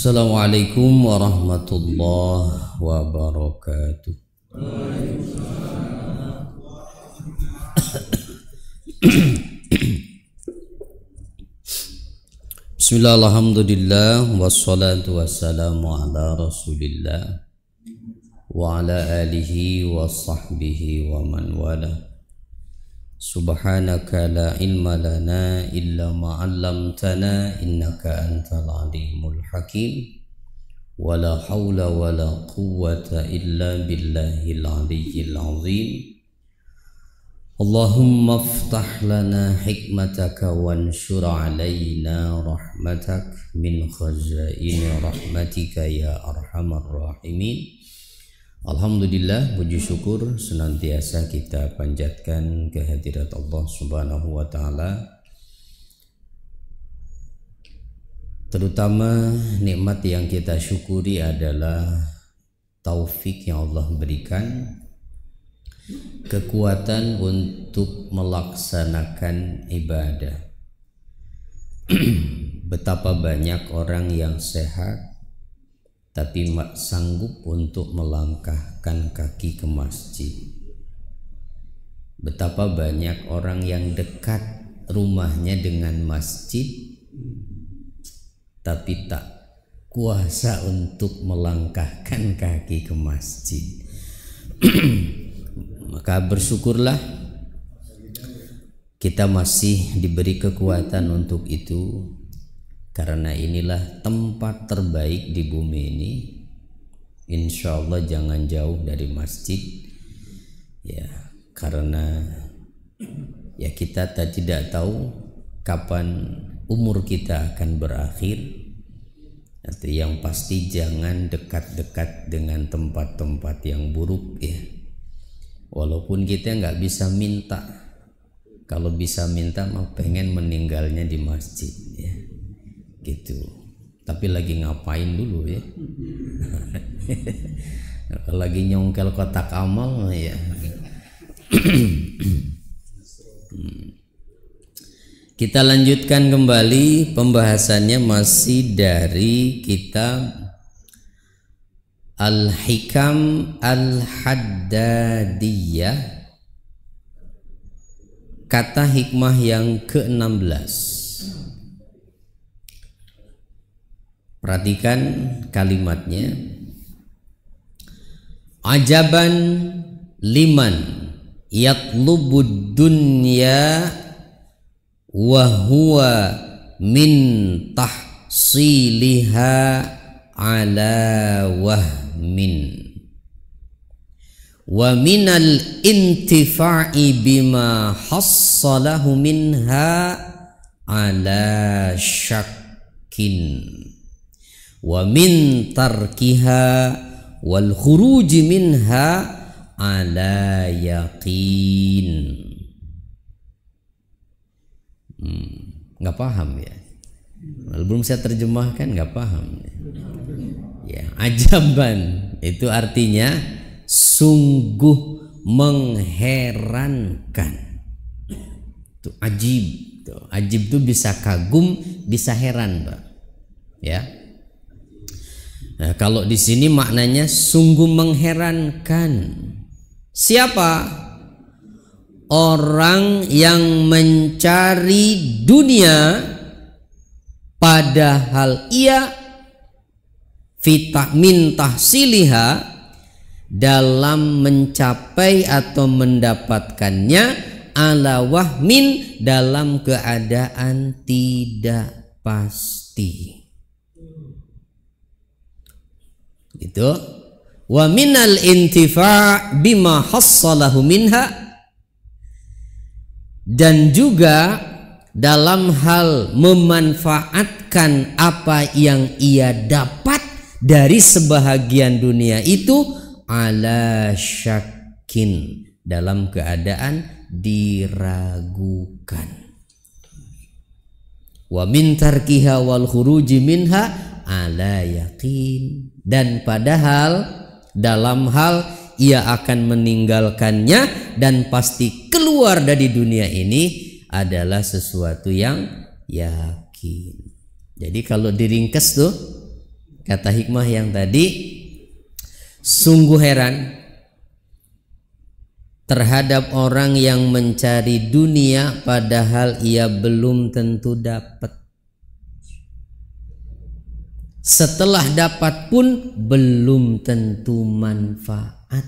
Assalamualaikum warahmatullahi wabarakatuh. Bismillah, alhamdulillah, wassalatu wassalamu ala rasulillah wa ala alihi wa sahbihi wa man wala. Subhanaka la ilma lana illa ma 'allamtana innaka antal alimul hakim. Wala haula wala quwwata illa billahil aliyyil azim. Allahumma iftah lana hikmataka wanshur alaina rahmatak min khazaini rahmatika ya arhamar rahimin. Alhamdulillah, puji syukur senantiasa kita panjatkan kehadirat Allah Subhanahu wa taala. Terutama nikmat yang kita syukuri adalah taufik yang Allah berikan, kekuatan untuk melaksanakan ibadah. Betapa banyak orang yang sehat tapi tak sanggup untuk melangkahkan kaki ke masjid. Betapa banyak orang yang dekat rumahnya dengan masjid tapi tak kuasa untuk melangkahkan kaki ke masjid. Maka bersyukurlah kita masih diberi kekuatan untuk itu, karena inilah tempat terbaik di bumi ini. Insya Allah jangan jauh dari masjid, ya, karena ya kita tidak tahu kapan umur kita akan berakhir. Nanti yang pasti jangan dekat-dekat dengan tempat-tempat yang buruk, ya. Walaupun kita nggak bisa minta, kalau bisa minta mah pengen meninggalnya di masjid, ya, gitu. Tapi lagi ngapain dulu, ya? Lagi nyongkel kotak amal, ya. Kita lanjutkan kembali pembahasannya masih dari kitab Al-Hikam Al-Haddadiyah, kata hikmah yang ke-16. Perhatikan kalimatnya. Ajaban liman yatlubud dunya wa huwa min tahsiliha ala wahmin wa minal intifa'i bima hassalahu minha ala syakkin wa min tarkiha wal khuruji minha ala yaqin. Nggak paham, ya? Belum saya terjemahkan, nggak paham, ya. Ajaban itu artinya sungguh mengherankan. Itu ajib. Ajib itu bisa kagum, bisa heran, Pak, ya. Nah, kalau di sini maknanya sungguh mengherankan. Siapa? Orang yang mencari dunia padahal ia min tahsiliha, dalam mencapai atau mendapatkannya, ala wahmin, dalam keadaan tidak pasti. Gitu. Wa minal intifa' bima hassalahu minha, dan juga dalam hal memanfaatkan apa yang ia dapat dari sebahagian dunia itu, ala syakkin, dalam keadaan diragukan. Wa min tarkiha wal khuruji minha ala yaqin, dan padahal dalam hal ia akan meninggalkannya dan pasti keluar dari dunia ini adalah sesuatu yang yakin. Jadi kalau diringkas tuh, Kata hikmah yang tadi, sungguh heran terhadap orang yang mencari dunia padahal ia belum tentu dapat. Setelah dapat pun belum tentu manfaat.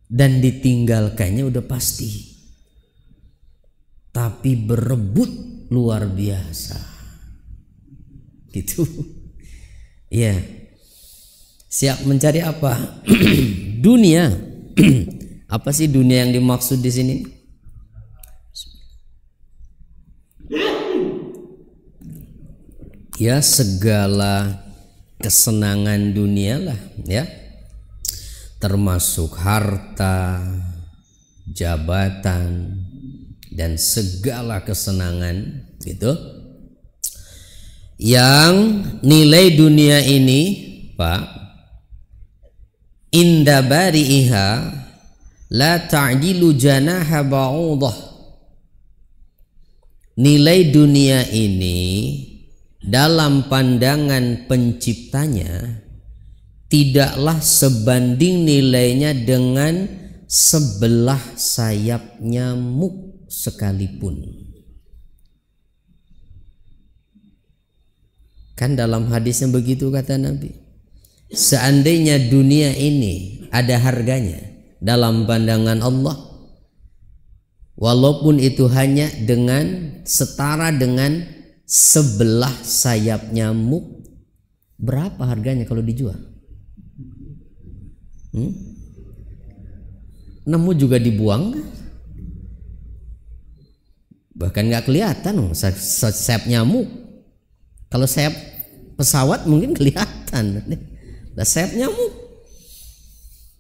Dan ditinggalkannya udah pasti. Tapi berebut luar biasa. Gitu. Ya. Siap mencari apa? Dunia. Apa sih dunia yang dimaksud di sini? Ya, segala kesenangan dunia lah, ya. Termasuk harta, jabatan, dan segala kesenangan gitu. Yang nilai dunia ini, Pak, inda bari'iha la ta'dilu janaha ba'udah. Nilai dunia ini dalam pandangan penciptanya tidaklah sebanding nilainya dengan sebelah sayap nyamuk sekalipun. Kan dalam hadisnya begitu kata Nabi. Seandainya dunia ini ada harganya dalam pandangan Allah, walaupun itu hanya dengan setara dengan sebelah sayap nyamuk, berapa harganya kalau dijual? Nemu juga dibuang, bahkan nggak kelihatan sayap nyamuk. Kalau sayap pesawat mungkin kelihatan, nah, sayap nyamuk.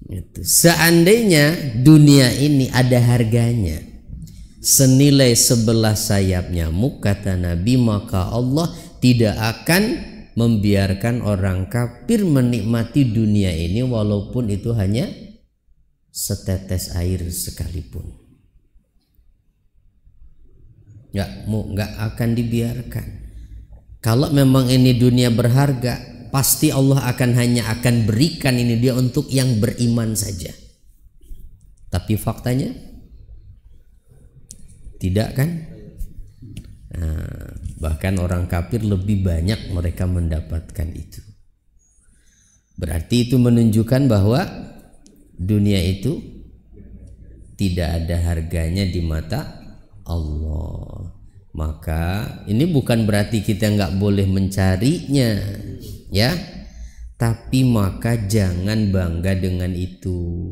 Itu. Seandainya dunia ini ada harganya senilai sebelah sayap nyamuk, kata Nabi, maka Allah tidak akan membiarkan orang kafir menikmati dunia ini walaupun itu hanya setetes air sekalipun. Nggak akan dibiarkan. Kalau memang ini dunia berharga, pasti Allah hanya akan berikan ini dia untuk yang beriman saja. Tapi faktanya tidak, kan? Nah, bahkan orang kafir lebih banyak mereka mendapatkan itu. Berarti itu menunjukkan bahwa dunia itu tidak ada harganya di mata Allah. Maka ini bukan berarti kita nggak boleh mencarinya, ya. Tapi maka jangan bangga dengan itu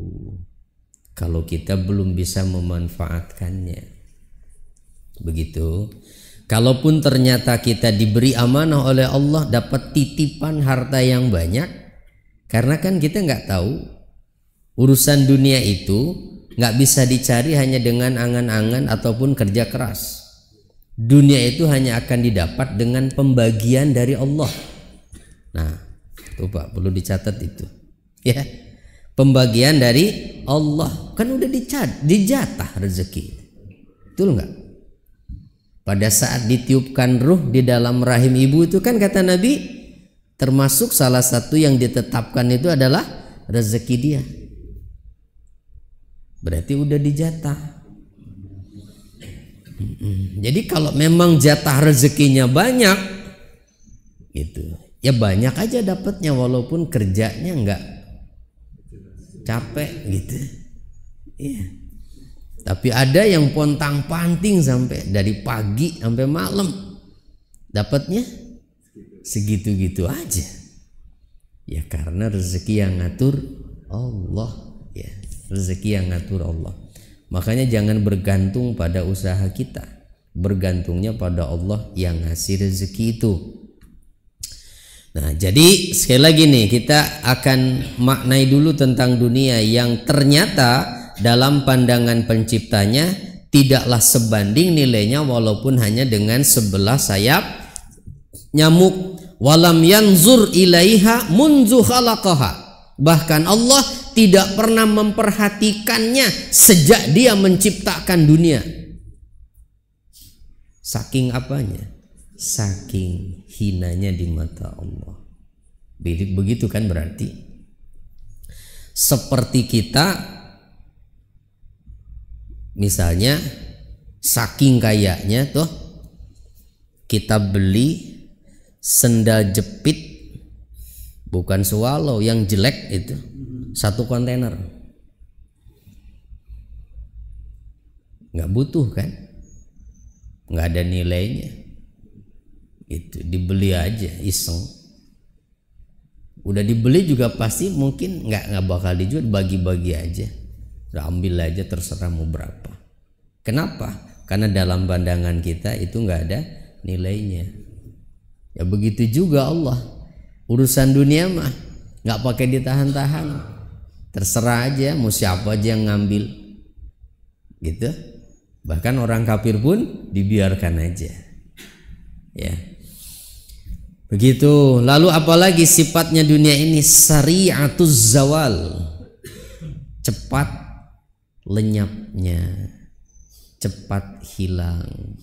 kalau kita belum bisa memanfaatkannya. Begitu. Kalaupun ternyata kita diberi amanah oleh Allah, dapat titipan harta yang banyak, karena kan kita nggak tahu urusan dunia itu nggak bisa dicari hanya dengan angan-angan ataupun kerja keras. Dunia itu hanya akan didapat dengan pembagian dari Allah. Nah, tuh Pak, perlu dicatat itu, ya. Pembagian dari Allah kan udah dijatah rezeki, betul nggak? Pada saat ditiupkan ruh di dalam rahim ibu itu kan kata Nabi, termasuk salah satu yang ditetapkan itu adalah rezeki dia. Berarti udah dijatah. Jadi kalau memang jatah rezekinya banyak, gitu, ya banyak aja dapatnya walaupun kerjanya nggak capek, gitu. Iya. Tapi ada yang pontang-panting sampai dari pagi sampai malam, dapatnya segitu-gitu aja. Ya karena rezeki yang ngatur Allah, ya, rezeki yang ngatur Allah. Makanya jangan bergantung pada usaha kita, bergantungnya pada Allah yang ngasih rezeki itu. Nah, jadi sekali lagi nih kita akan maknai dulu tentang dunia yang ternyata dalam pandangan penciptanya tidaklah sebanding nilainya walaupun hanya dengan sebelah sayap nyamuk. Walam yanzur ilaiha munzu khalaqaha. Bahkan Allah tidak pernah memperhatikannya sejak dia menciptakan dunia. Saking apanya? saking hinanya di mata Allah. Begitu kan berarti seperti kita misalnya saking kayanya tuh kita beli sendal jepit, bukan swallow yang jelek itu, 1 kontainer. Nggak butuh kan, nggak ada nilainya, itu dibeli aja iseng. Udah dibeli juga pasti mungkin nggak bakal dijual, bagi-bagi aja, udah ambil aja terserah mau berapa. Kenapa? Karena dalam pandangan kita itu nggak ada nilainya. Ya begitu juga Allah, urusan dunia mah nggak pakai ditahan-tahan, terserah aja mau siapa aja yang ngambil, gitu. Bahkan orang kafir pun dibiarkan aja, ya. Begitu. Lalu apalagi sifatnya dunia ini? Sari'atuz zawal, cepat lenyapnya, cepat hilang.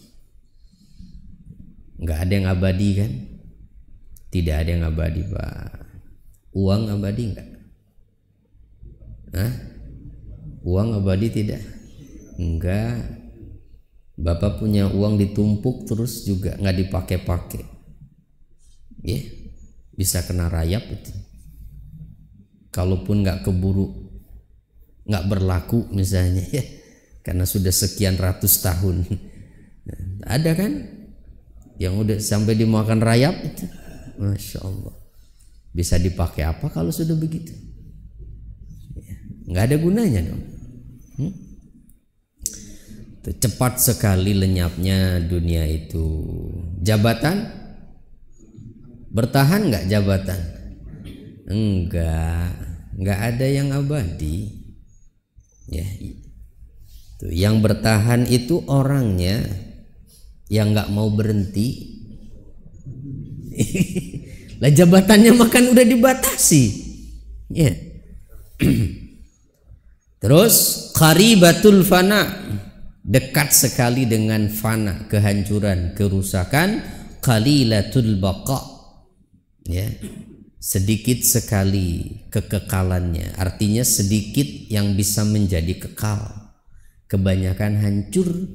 Nggak ada yang abadi kan? Tidak ada yang abadi, Pak. Uang abadi nggak? Hah? Uang abadi tidak? Enggak. Bapak punya uang ditumpuk terus juga nggak dipakai-pakai, ya, bisa kena rayap itu. Kalaupun nggak keburu, nggak berlaku misalnya, ya, karena sudah sekian ratus tahun. Ada kan yang udah sampai dimakan rayap itu, Masya Allah. Bisa dipakai apa kalau sudah begitu? Nggak ada gunanya dong. Cepat sekali lenyapnya dunia itu. Jabatan bertahan nggak jabatan? Nggak ada yang abadi. Ya, tuh, yang bertahan itu orangnya yang nggak mau berhenti. Lah jabatannya makan udah dibatasi, ya. Terus qaribatul fana, dekat sekali dengan fana, kehancuran, kerusakan. Qalilatul baqa, ya, sedikit sekali kekekalannya, artinya sedikit yang bisa menjadi kekal, kebanyakan hancur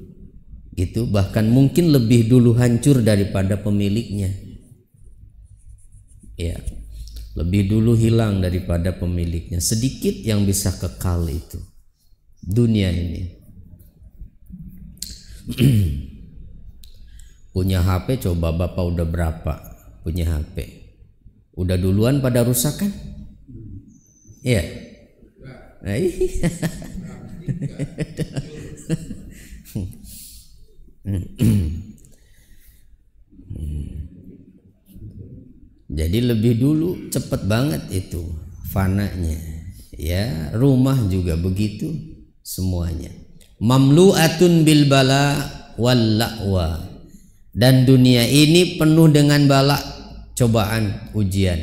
gitu, bahkan mungkin lebih dulu hancur daripada pemiliknya, ya, lebih dulu hilang daripada pemiliknya. Sedikit yang bisa kekal itu dunia ini. Punya HP, coba Bapak udah berapa punya HP? Udah duluan pada rusak kan? Iya. Nah, iya. Jadi lebih dulu, cepet banget itu fananya, ya. Rumah juga begitu, semuanya. Mamlu'atun bil bala wal la'wa, dan dunia ini penuh dengan bala, cobaan, ujian.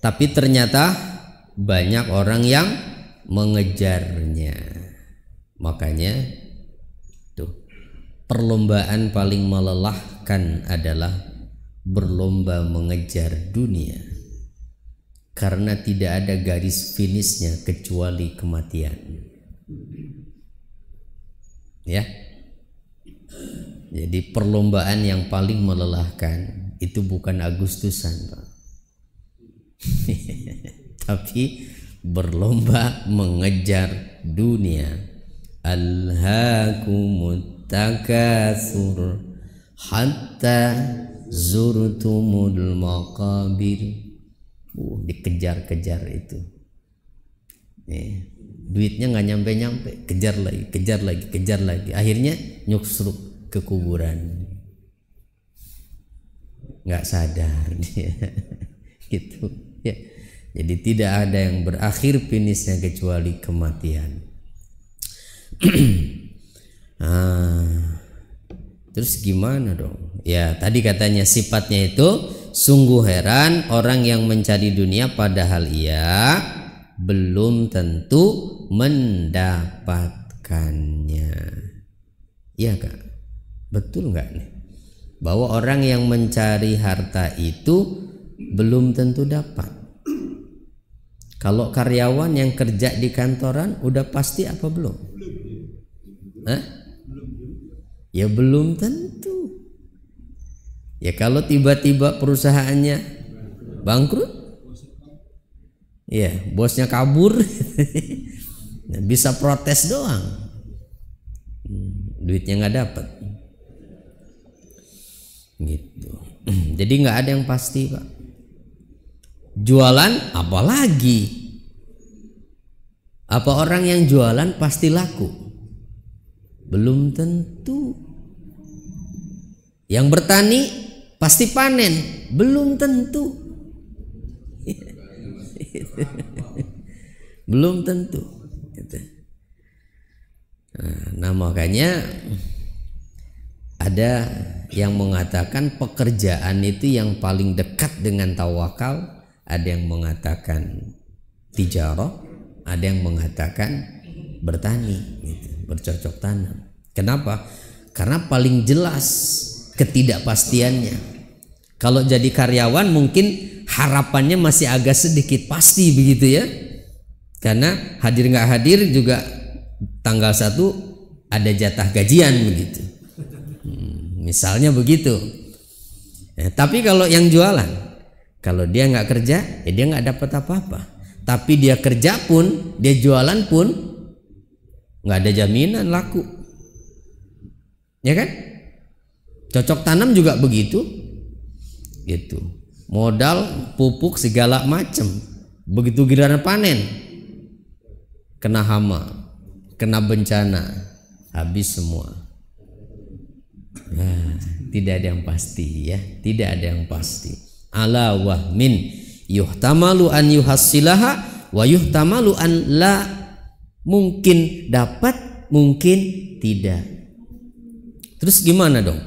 Tapi ternyata banyak orang yang mengejarnya. Makanya tuh, perlombaan paling melelahkan adalah berlomba mengejar dunia, karena tidak ada garis finishnya kecuali kematian, ya. Jadi perlombaan yang paling melelahkan itu bukan Agustusan, Pak. Tapi berlomba mengejar dunia. Alhaakumut takatsur hatta zurtumul maqabir. Dikejar-kejar itu, duitnya nggak nyampe-nyampe, kejar lagi, akhirnya nyusruk ke kuburan, nggak sadar dia. Gitu, ya. Jadi tidak ada yang berakhir finishnya kecuali kematian. Terus gimana dong? Ya, tadi katanya sifatnya itu sungguh heran orang yang mencari dunia padahal ia belum tentu mendapatkannya. Iya Kak, betul nggak nih? bahwa orang yang mencari harta itu belum tentu dapat. Kalau karyawan yang kerja di kantoran udah pasti apa belum? Hah? Ya belum tentu. Ya kalau tiba-tiba perusahaannya bangkrut, ya bosnya kabur, bisa protes doang, duitnya nggak dapat, gitu. Jadi nggak ada yang pasti, Pak. Jualan apalagi? Apa orang yang jualan pasti laku? Belum tentu. Yang bertani pasti panen? Belum tentu. Belum tentu. Nah makanya ada yang mengatakan pekerjaan itu yang paling dekat dengan tawakal. Ada yang mengatakan tijarah, ada yang mengatakan bertani, gitu, bercocok tanam. Kenapa? Karena paling jelas ketidakpastiannya. Kalau jadi karyawan mungkin harapannya masih agak sedikit pasti begitu ya. Karena hadir nggak hadir juga tanggal 1 ada jatah gajian begitu. Misalnya begitu. Tapi kalau yang jualan, kalau dia nggak kerja, ya dia nggak dapat apa-apa. Tapi dia kerja pun, dia jualan pun, nggak ada jaminan laku, ya kan? Cocok tanam juga begitu, gitu. Modal, pupuk segala macam, begitu giliran panen, kena hama, kena bencana, habis semua. Nah, tidak ada yang pasti ya, tidak ada yang pasti. Ala wahmin yuhtamalu an yuhassilaha wa yuhtamalu an la, mungkin dapat mungkin tidak. Terus gimana dong?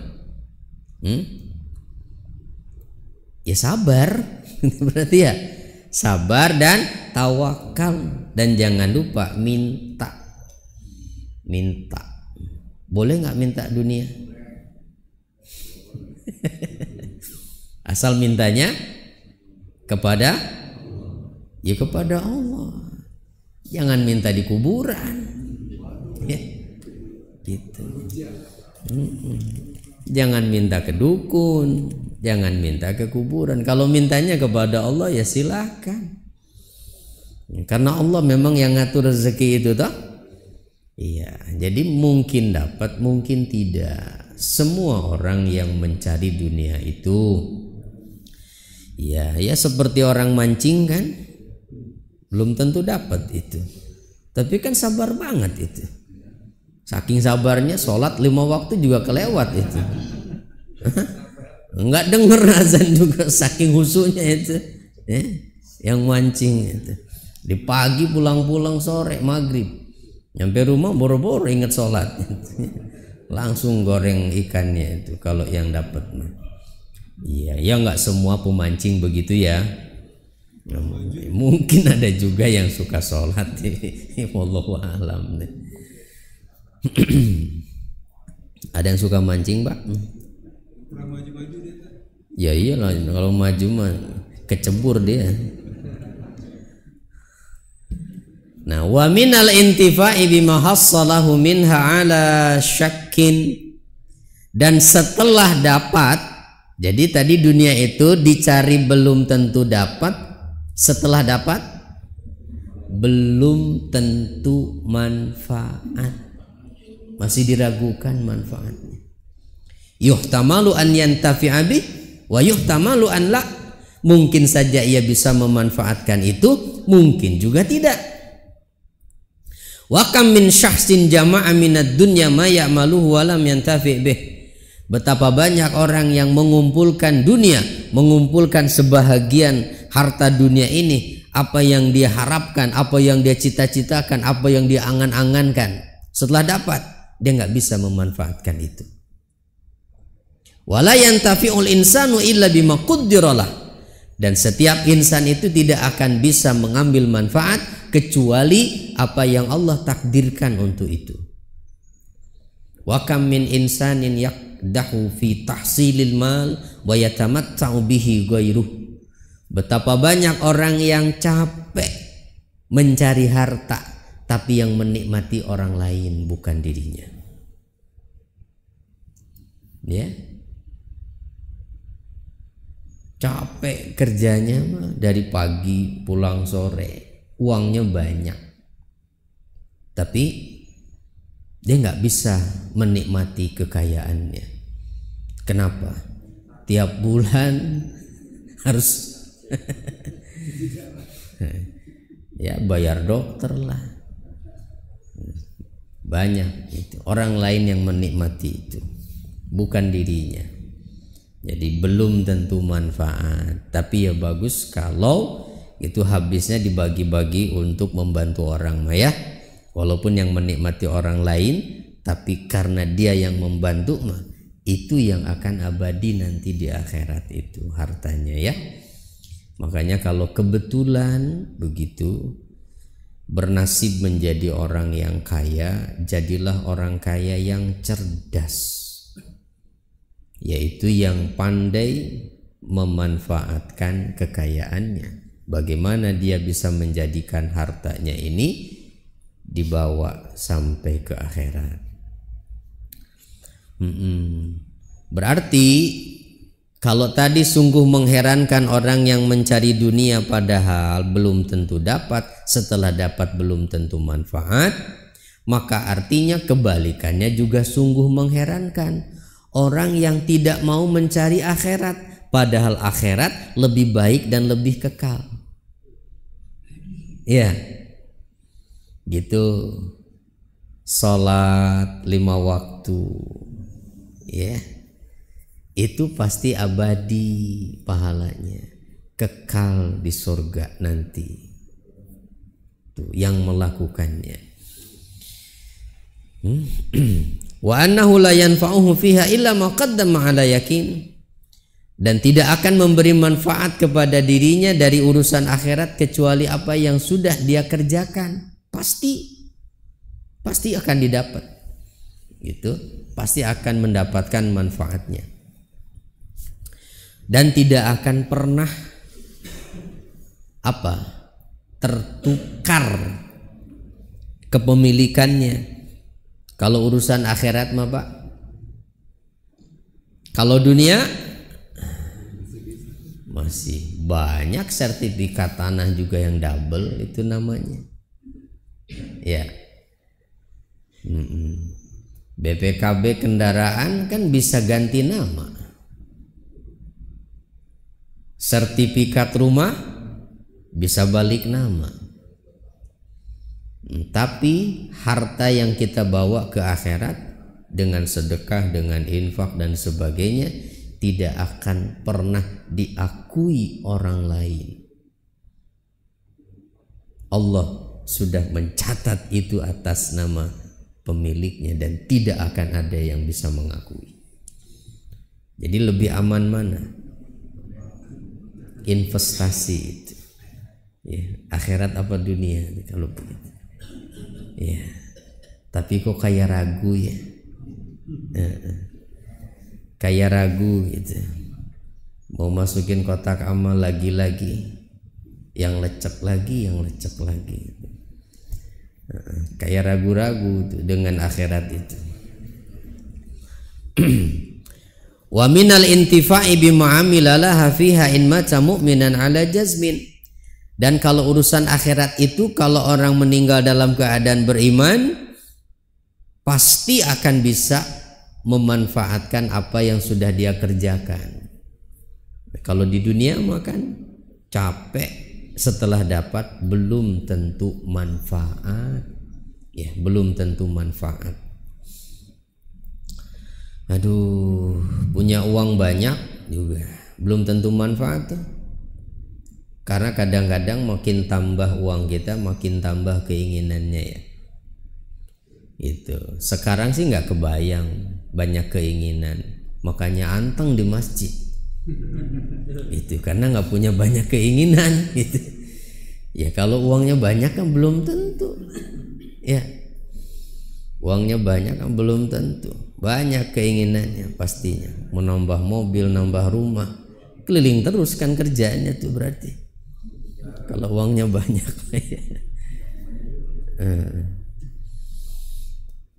Ya sabar. Berarti ya sabar dan tawakal, dan jangan lupa minta. Boleh nggak minta dunia? Asal mintanya kepada Allah. Jangan minta di kuburan. Ya, gitu. Jangan minta ke dukun, jangan minta ke kuburan. Kalau mintanya kepada Allah ya silakan. Karena Allah memang yang ngatur rezeki itu toh. Iya, jadi mungkin dapat, mungkin tidak. Semua orang yang mencari dunia itu ya seperti orang mancing kan, belum tentu dapat itu, tapi kan sabar banget itu. Saking sabarnya sholat 5 waktu juga kelewat itu. Nggak denger azan juga, saking khusyuknya itu yang mancing itu. Di pagi pulang sore maghrib, nyampe rumah boro-boro inget sholat. Langsung goreng ikannya itu kalau yang dapat. Iya, ya nggak semua pemancing begitu ya. Mungkin ada juga yang suka sholat. Wallahu a'lam. Ada yang suka mancing, Pak? Ya iyalah, kalau maju mah kecebur dia. Nah, wa minal intifa'i bima hassalahu minha ala syakkin, dan setelah dapat, jadi tadi dunia itu dicari belum tentu dapat, setelah dapat belum tentu manfaat, masih diragukan manfaatnya. Yuhtamalu an yantafi'a bih wa yuhtamalu an la, mungkin saja ia bisa memanfaatkan itu, mungkin juga tidak. Wa kam min syakhsin jama'a minad dunya ma ya'maluhu wa lam yantafi' bih. Betapa banyak orang yang mengumpulkan dunia, mengumpulkan sebahagian harta dunia ini, apa yang dia harapkan, apa yang dia cita-citakan, apa yang dia angan-angankan. Setelah dapat, dia nggak bisa memanfaatkan itu. Wala yantafi'ul insanu illa bima qaddaralah. Dan setiap insan itu tidak akan bisa mengambil manfaat kecuali apa yang Allah takdirkan untuk itu. Wa kam min insanin yajdahu fi tahsilil mal wa yatamatta'u bihi ghairuh. Betapa banyak orang yang capek mencari harta tapi yang menikmati orang lain bukan dirinya. Ya. Capek kerjanya mah dari pagi pulang sore, uangnya banyak. Tapi dia nggak bisa menikmati kekayaannya. Kenapa? Tiap bulan harus ya bayar dokter lah. Banyak itu. Orang lain yang menikmati itu, bukan dirinya. Jadi belum tentu manfaat, tapi ya bagus kalau itu habisnya dibagi-bagi untuk membantu orang ya. Walaupun yang menikmati orang lain, tapi karena dia yang membantu mah itu yang akan abadi nanti di akhirat itu hartanya ya. Makanya kalau kebetulan begitu bernasib menjadi orang yang kaya, jadilah orang kaya yang cerdas. Yaitu yang pandai memanfaatkan kekayaannya. Bagaimana dia bisa menjadikan hartanya ini dibawa sampai ke akhirat. Berarti kalau tadi sungguh mengherankan orang yang mencari dunia padahal belum tentu dapat, setelah dapat belum tentu manfaat, maka artinya kebalikannya juga sungguh mengherankan. Orang yang tidak mau mencari akhirat, padahal akhirat lebih baik dan lebih kekal. Ya, gitu. Salat 5 waktu, ya, itu pasti abadi pahalanya, kekal di surga nanti. Tuh, yang melakukannya. Wa annahu la yanfa'uhu fiha illa ma qaddama 'ala yakin, dan tidak akan memberi manfaat kepada dirinya dari urusan akhirat kecuali apa yang sudah dia kerjakan. Pasti akan didapat. Gitu, pasti akan mendapatkan manfaatnya. Dan tidak akan pernah tertukar kepemilikannya. Kalau urusan akhirat mah Pak, kalau dunia masih banyak sertifikat tanah juga yang double itu namanya. Ya. BPKB kendaraan kan bisa ganti nama. Sertifikat rumah bisa balik nama. Tapi harta yang kita bawa ke akhirat dengan sedekah, dengan infak dan sebagainya tidak akan pernah diakui orang lain. Allah sudah mencatat itu atas nama pemiliknya dan tidak akan ada yang bisa mengakui. Jadi lebih aman mana? Investasi itu. Ya, akhirat apa dunia kalau begitu. Ya, tapi kok kayak ragu ya, kayak ragu gitu. Mau masukin kotak amal lagi-lagi, yang lecek lagi, kayak ragu-ragu dengan akhirat itu. Wa minal intifa'i bima amila laha fiha in mata mu'minan ala jazmin. Dan kalau urusan akhirat itu, kalau orang meninggal dalam keadaan beriman, pasti akan bisa memanfaatkan apa yang sudah dia kerjakan. Kalau di dunia makan capek, setelah dapat belum tentu manfaat. Ya, belum tentu manfaat. Aduh, punya uang banyak juga belum tentu manfaat tuh. Karena kadang-kadang makin tambah uang kita, makin tambah keinginannya ya. Itu. Sekarang sih nggak kebayang banyak keinginan, makanya anteng di masjid. Itu karena nggak punya banyak keinginan. Gitu. Ya kalau uangnya banyak kan belum tentu. Ya, uangnya banyak kan belum tentu. banyak keinginannya pastinya, menambah mobil, nambah rumah, keliling terus kan kerjanya tuh berarti kalau uangnya banyak.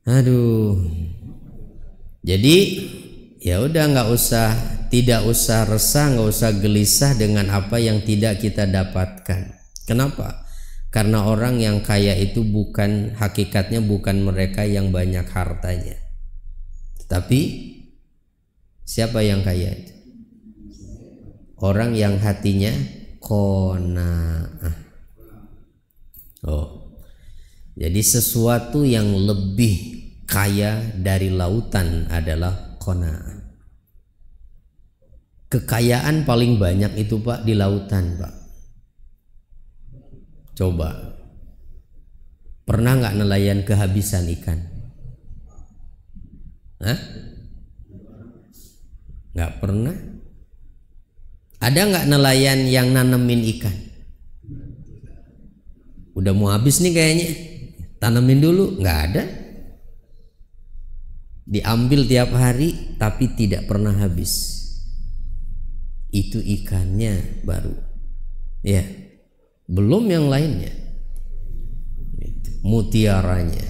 Aduh, jadi ya udah tidak usah resah, nggak usah gelisah dengan apa yang tidak kita dapatkan. Kenapa? Karena orang yang kaya itu hakikatnya bukan mereka yang banyak hartanya, tapi siapa yang kaya itu? Orang yang hatinya qanaah. Jadi sesuatu yang lebih kaya dari lautan adalah qanaah. Kekayaan paling banyak itu Pak di lautan Pak. Coba, pernah nggak nelayan kehabisan ikan? Nggak pernah. Ada nggak nelayan yang nanemin ikan? Udah mau habis nih kayaknya, tanemin dulu. Nggak ada. Diambil tiap hari tapi tidak pernah habis. Itu ikannya baru, ya. Belum yang lainnya, mutiaranya,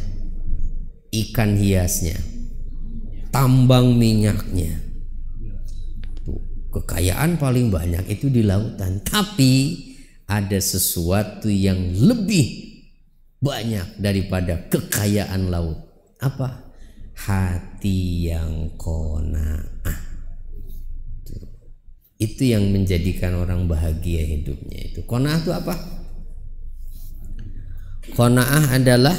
ikan hiasnya, tambang minyaknya. Tuh, kekayaan paling banyak itu di lautan. Tapi ada sesuatu yang lebih banyak daripada kekayaan laut. Apa? Hati yang qanaah. Itu yang menjadikan orang bahagia hidupnya. Itu qanaah itu apa? Qanaah adalah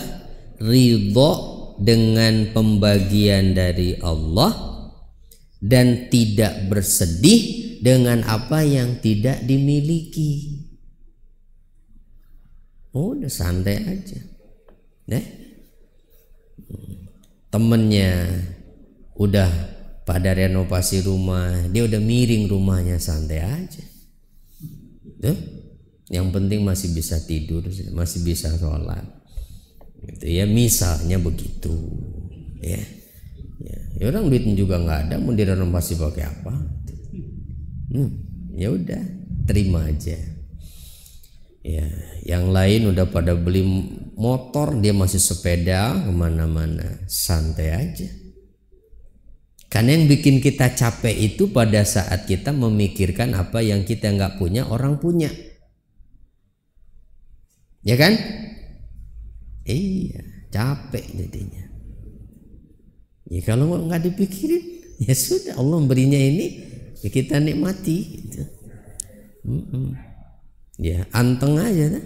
ridho dengan pembagian dari Allah dan tidak bersedih dengan apa yang tidak dimiliki. Udah santai aja. Temennya udah pada renovasi rumah, dia udah miring rumahnya, santai aja. Yang penting masih bisa tidur, masih bisa sholat. Gitu ya, misalnya begitu. Ya orang duitnya juga nggak ada, mau direnovasi pakai apa? Ya udah, terima aja. Ya, yang lain udah pada beli motor, dia masih sepeda kemana-mana, santai aja. Karena yang bikin kita capek itu pada saat kita memikirkan apa yang kita nggak punya, orang punya. Ya kan? Iya, capek jadinya. Ya kalau nggak dipikirin, ya sudah, Allah memberinya ini, ya kita nikmati. Gitu. Ya anteng aja kan?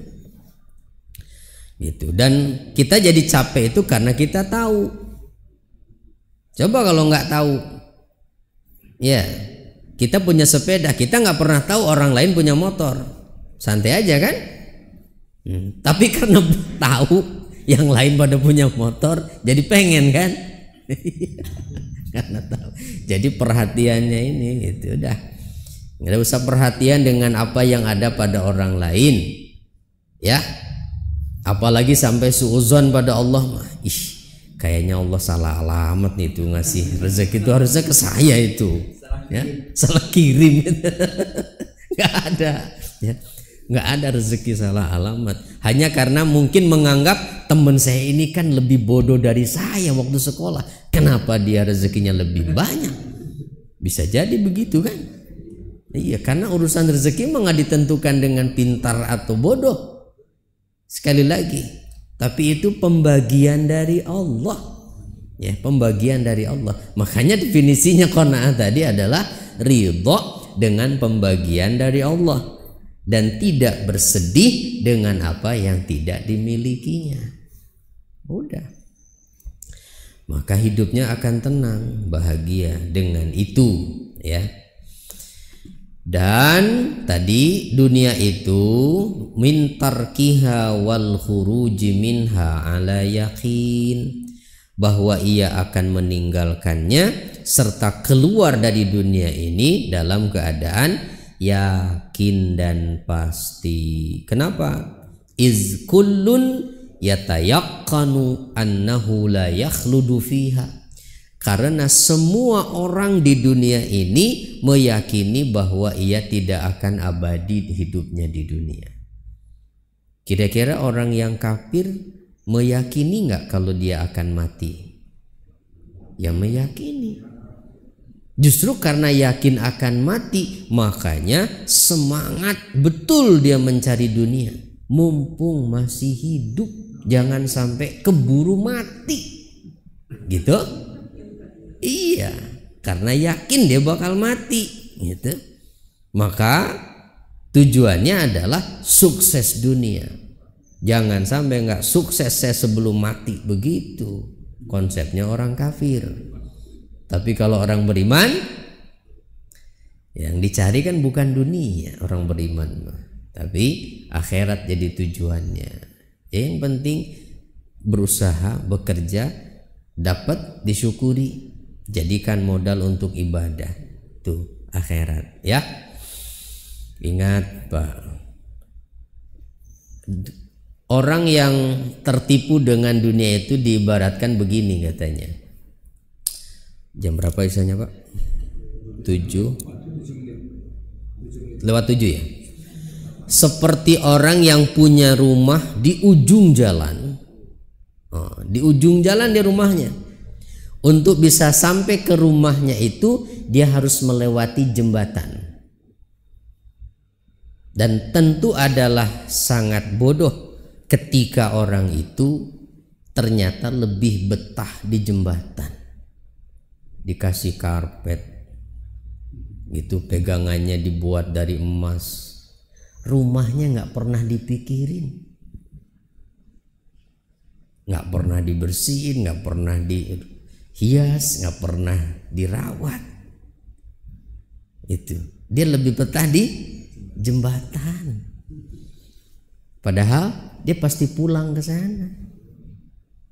Gitu. Dan kita jadi capek itu karena kita tahu. Coba kalau nggak tahu, ya kita punya sepeda, kita nggak pernah tahu orang lain punya motor, santai aja kan? Tapi karena tahu yang lain pada punya motor, jadi pengen kan? Karena tahu. Jadi perhatiannya ini gitu, udah nggak usah perhatian dengan apa yang ada pada orang lain, ya. Apalagi sampai suudzon pada Allah mah. Kayaknya Allah salah alamat nih, itu ngasih rezeki itu harusnya ke saya itu, ya salah kirim. Nggak ada, ya nggak ada rezeki salah alamat. Hanya karena mungkin menganggap teman saya ini kan lebih bodoh dari saya waktu sekolah, kenapa dia rezekinya lebih banyak? Bisa jadi begitu kan? Iya, karena urusan rezeki mah nggak ditentukan dengan pintar atau bodoh. Sekali lagi, tapi itu pembagian dari Allah, ya pembagian dari Allah. Makanya definisinya qanaah tadi adalah ridho dengan pembagian dari Allah dan tidak bersedih dengan apa yang tidak dimilikinya. Udah, maka hidupnya akan tenang, bahagia dengan itu, ya. Dan tadi dunia itu min tarkiha wal khuruji minha ala yakin, bahwa ia akan meninggalkannya serta keluar dari dunia ini dalam keadaan yakin dan pasti. Kenapa? Iz kullun yatayaqqanu annahu la yakhludu fiha, Karena semua orang di dunia ini meyakini bahwa ia tidak akan abadi hidupnya di dunia. Kira-kira orang yang kafir meyakini nggak kalau dia akan mati? Ya meyakini. Justru karena yakin akan mati, makanya semangat betul dia mencari dunia. Mumpung masih hidup, jangan sampai keburu mati. Gitu? Iya, karena yakin dia bakal mati. Gitu. Maka tujuannya adalah sukses dunia. Jangan sampai nggak sukses saya sebelum mati. Begitu konsepnya orang kafir. Tapi kalau orang beriman, yang dicari kan bukan dunia orang beriman, tapi akhirat jadi tujuannya. Yang penting berusaha, bekerja, dapat disyukuri, jadikan modal untuk ibadah. Tuh akhirat ya. Ingat Pak, orang yang tertipu dengan dunia itu diibaratkan begini katanya. Jam berapa isanya Pak? 7 lewat 7 ya. Seperti orang yang punya rumah di ujung jalan. Di ujung jalan di rumahnya. Untuk bisa sampai ke rumahnya itu dia harus melewati jembatan. Dan tentu adalah sangat bodoh ketika orang itu ternyata lebih betah di jembatan. Dikasih karpet gitu, pegangannya dibuat dari emas, rumahnya nggak pernah dipikirin, nggak pernah dibersihin, nggak pernah dihias, nggak pernah dirawat. Itu dia lebih betah di jembatan, padahal dia pasti pulang ke sana.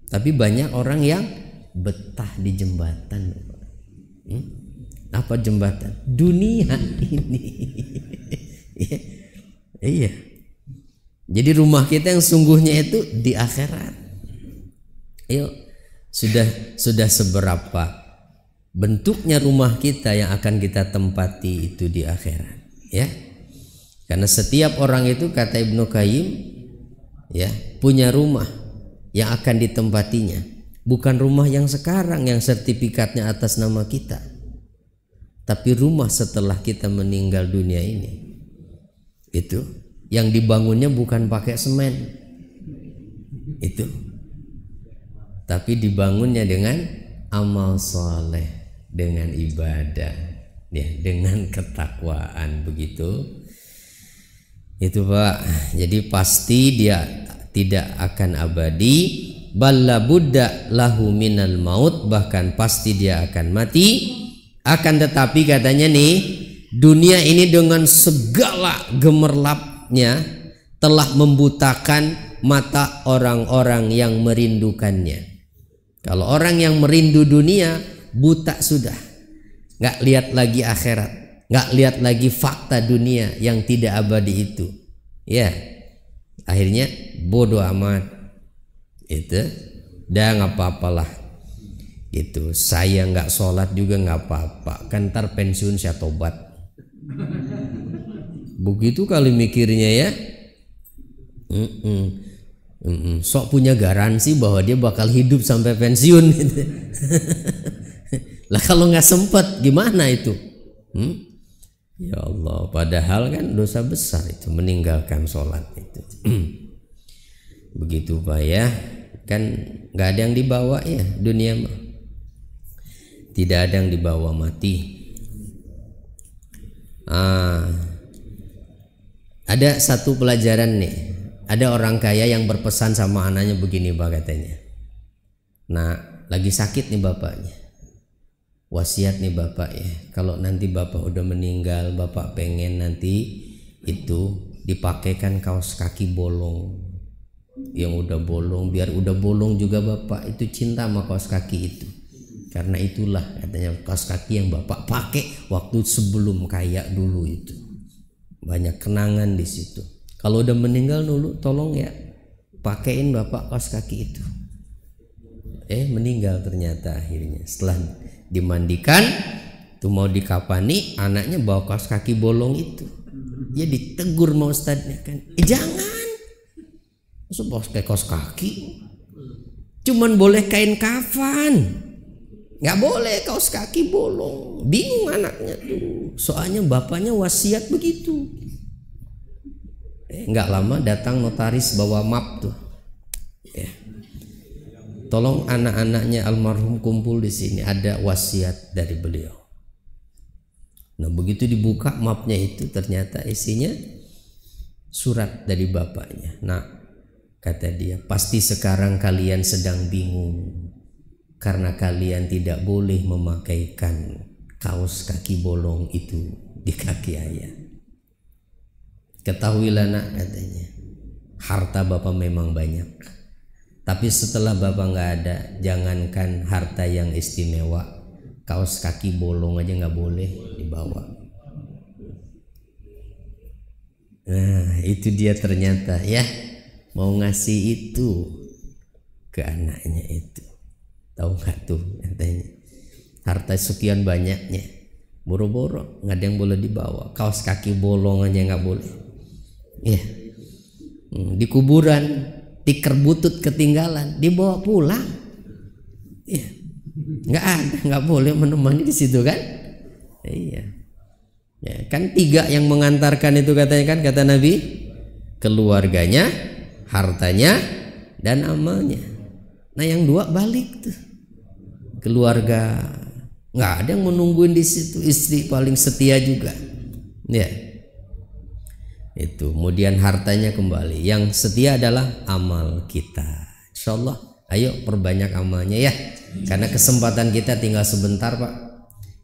Tapi banyak orang yang betah di jembatan. Apa jembatan? Dunia ini. Iya. Jadi rumah kita yang sungguhnya itu di akhirat. Ayo, sudah seberapa bentuknya rumah kita yang akan kita tempati itu di akhirat, ya. Karena setiap orang itu kata Ibnu Qayyim, ya, punya rumah yang akan ditempatinya. Bukan rumah yang sekarang yang sertifikatnya atas nama kita, tapi rumah setelah kita meninggal dunia ini. Itu yang dibangunnya bukan pakai semen, itu, tapi dibangunnya dengan amal soleh, dengan ibadah, ya, dengan ketakwaan. Begitu. Itu Pak. Jadi pasti dia tidak akan abadi. Balla budda lahu minal maut, bahkan pasti dia akan mati. Akan tetapi katanya nih, dunia ini dengan segala gemerlapnya telah membutakan mata orang-orang yang merindukannya. Kalau orang yang merindu dunia, buta sudah, nggak lihat lagi akhirat, nggak lihat lagi fakta dunia yang tidak abadi itu, ya, akhirnya bodoh amat. Itu dah nggak apa-apalah, itu saya nggak sholat juga nggak apa-apa, kan ntar pensiun saya tobat. Begitu kali mikirnya ya. Sok punya garansi bahwa dia bakal hidup sampai pensiun gitu. Lah kalau nggak sempet gimana itu? Ya Allah, padahal kan dosa besar itu meninggalkan sholat itu. Begitu Pak ya. Kan nggak ada yang dibawa ya dunia mah, tidak ada yang dibawa mati. Ada satu pelajaran nih, ada orang kaya yang berpesan sama anaknya begini Pak, katanya, nah lagi sakit nih bapaknya, wasiat nih bapak ya, kalau nanti bapak udah meninggal, bapak pengen nanti itu dipakaikan kaos kaki bolong, yang udah bolong, biar udah bolong juga bapak itu cinta sama kaos kaki itu. Karena itulah katanya kaos kaki yang bapak pakai waktu sebelum kaya dulu itu. Banyak kenangan di situ. Kalau udah meninggal dulu tolong ya pakein bapak kaos kaki itu. Meninggal ternyata akhirnya. Setelah dimandikan tuh mau dikafani, anaknya bawa kaos kaki bolong itu. Ya ditegur sama ustadznya kan, jangan, masa bawa kaos kaki, cuman boleh kain kafan, nggak boleh kaos kaki bolong. Bingung anaknya tuh, soalnya bapaknya wasiat begitu. Nggak lama datang notaris bawa map tuh. Tolong anak-anaknya almarhum kumpul di sini, ada wasiat dari beliau. Nah begitu dibuka mapnya itu, ternyata isinya surat dari bapaknya. Nah kata dia, pasti sekarang kalian sedang bingung karena kalian tidak boleh memakaikan kaos kaki bolong itu di kaki ayah. Ketahuilah nak, katanya, harta bapak memang banyak, tapi setelah bapak nggak ada, jangankan harta yang istimewa, kaos kaki bolong aja nggak boleh dibawa. Nah itu dia ternyata ya, mau ngasih itu ke anaknya itu. Tahu nggak tuh katanya, harta sekian banyaknya, boro-boro nggak ada yang boleh dibawa, kaos kaki bolong aja nggak boleh. Ya, di kuburan tikar butut ketinggalan, dibawa pulang. Ya, nggak ada, nggak boleh menemani di situ kan? Iya, ya, kan 3 yang mengantarkan itu katanya kan, kata Nabi, keluarganya, hartanya, dan amalnya. Nah yang 2 balik tuh, keluarga nggak ada yang menungguin di situ, istri paling setia juga, ya. Itu kemudian hartanya kembali, yang setia adalah amal kita. Insyaallah ayo perbanyak amalnya ya, karena kesempatan kita tinggal sebentar Pak.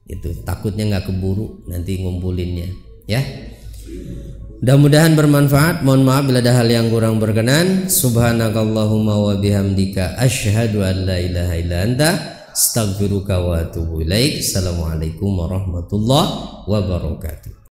Itu takutnya nggak keburu nanti ngumpulinnya ya. Mudah-mudahan bermanfaat. Mohon maaf bila ada hal yang kurang berkenan. Subhanakallahumma wa bihamdika asyhadu an la ilaha illa anta astaghfiruka wa atubu ilaik. Assalamualaikum warahmatullahi wabarakatuh.